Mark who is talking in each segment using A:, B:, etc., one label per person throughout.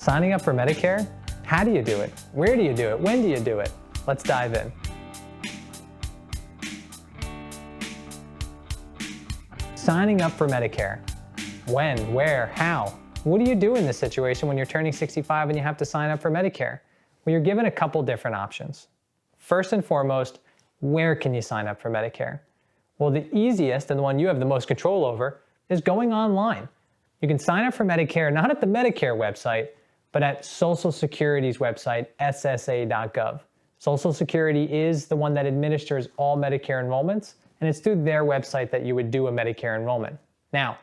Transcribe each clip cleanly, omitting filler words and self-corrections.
A: Signing up for Medicare? How do you do it? Where do you do it? When do you do it? Let's dive in. Signing up for Medicare. When, where, how? What do you do in this situation when you're turning 65 and you have to sign up for Medicare? Well, you're given a couple different options. First and foremost, where can you sign up for Medicare? Well, the easiest and the one you have the most control over is going online. You can sign up for Medicare not at the Medicare website, but at Social Security's website, ssa.gov. Social Security is the one that administers all Medicare enrollments, and it's through their website that you would do a Medicare enrollment. Now,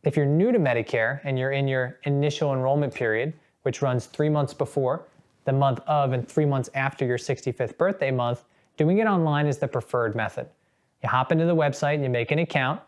A: if you're new to Medicare and you're in your initial enrollment period, which runs 3 months before, the month of, and 3 months after your 65th birthday month, doing it online is the preferred method. You hop into the website and you make an account.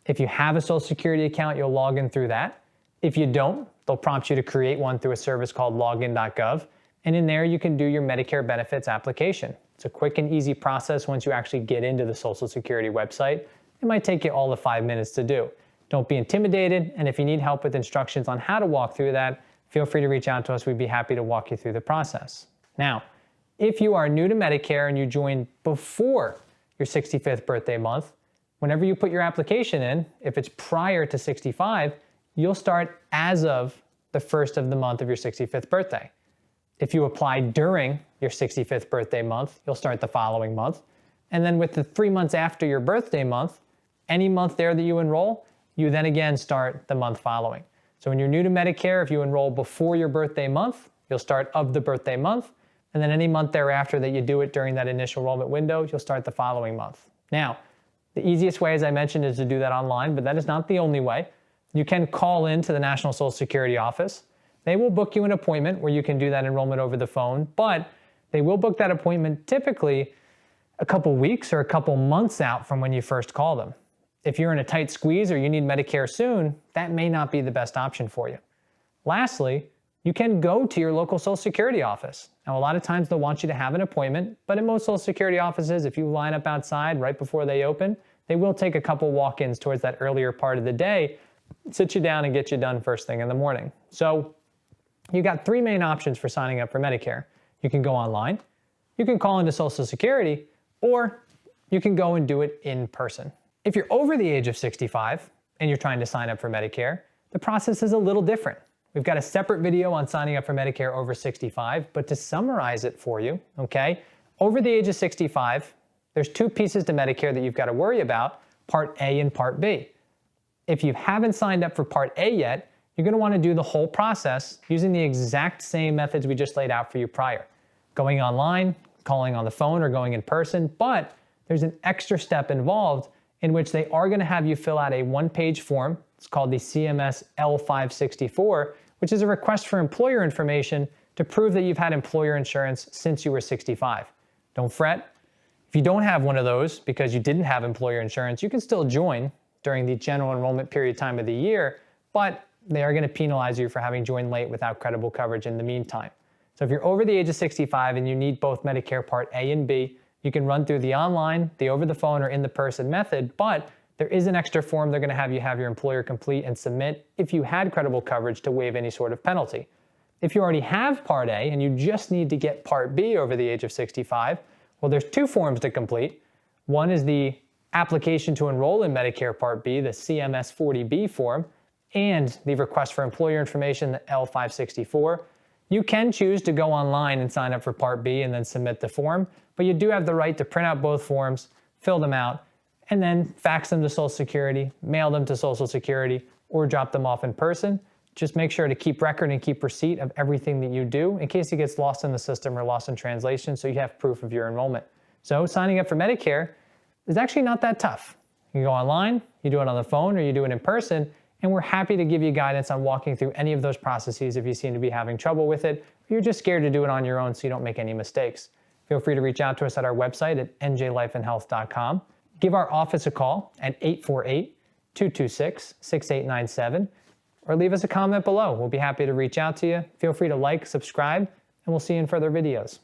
A: If you have a Social Security account, you'll log in through that. If you don't, they'll prompt you to create one through a service called login.gov. And in there, you can do your Medicare benefits application. It's a quick and easy process once you actually get into the Social Security website. It might take you all of 5 minutes to do. Don't be intimidated, and if you need help with instructions on how to walk through that, feel free to reach out to us. We'd be happy to walk you through the process. Now, if you are new to Medicare and you joined before your 65th birthday month, whenever you put your application in, if it's prior to 65, you'll start as of the first of the month of your 65th birthday. If you apply during your 65th birthday month, you'll start the following month. And then with the 3 months after your birthday month, any month there that you enroll, you then again start the month following. So when you're new to Medicare, if you enroll before your birthday month, you'll start of the birthday month. And then any month thereafter that you do it during that initial enrollment window, you'll start the following month. Now, the easiest way, as I mentioned, is to do that online, but that is not the only way. You can call in to the National Social Security office. They will book you an appointment where you can do that enrollment over the phone, but they will book that appointment typically a couple weeks or a couple months out from when you first call them. If you're in a tight squeeze or you need Medicare soon, that may not be the best option for you. Lastly, you can go to your local Social Security office. Now, a lot of times they'll want you to have an appointment, but in most Social Security offices, if you line up outside right before they open, they will take a couple walk-ins towards that earlier part of the day, sit you down and get you done first thing in the morning. So you got 3 main options for signing up for Medicare. You can go online, you can call into Social Security, or you can go and do it in person. If you're over the age of 65 and you're trying to sign up for Medicare, the process is a little different. We've got a separate video on signing up for Medicare over 65, but to summarize it for you, okay, over the age of 65, there's 2 pieces to Medicare that you've got to worry about, Part A and Part B. If you haven't signed up for Part A yet, you're going to want to do the whole process using the exact same methods we just laid out for you prior. Going online, calling on the phone, or going in person, but there's an extra step involved in which they are going to have you fill out a 1-page form. It's called the CMS L564, which is a request for employer information to prove that you've had employer insurance since you were 65. Don't fret. If you don't have one of those because you didn't have employer insurance, you can still join during the general enrollment period time of the year, but they are going to penalize you for having joined late without credible coverage in the meantime. So if you're over the age of 65 and you need both Medicare Part A and B, you can run through the online, the over the phone, or in the person method, but there is an extra form they're going to have you have your employer complete and submit if you had credible coverage to waive any sort of penalty. If you already have Part A and you just need to get Part B over the age of 65, well, there's 2 forms to complete. One is the application to enroll in Medicare Part B, the CMS 40B form, and the request for employer information, the L564. You can choose to go online and sign up for Part B and then submit the form, but you do have the right to print out both forms, fill them out, and then fax them to Social Security, mail them to Social Security, or drop them off in person. Just make sure to keep record and keep receipt of everything that you do in case it gets lost in the system or lost in translation, so you have proof of your enrollment. So signing up for Medicare is actually not that tough. You go online, you do it on the phone, or you do it in person, and we're happy to give you guidance on walking through any of those processes if you seem to be having trouble with it, or you're just scared to do it on your own so you don't make any mistakes. Feel free to reach out to us at our website at njlifeandhealth.com. Give our office a call at 848-226-6897, or leave us a comment below. We'll be happy to reach out to you. Feel free to like, subscribe, and we'll see you in further videos.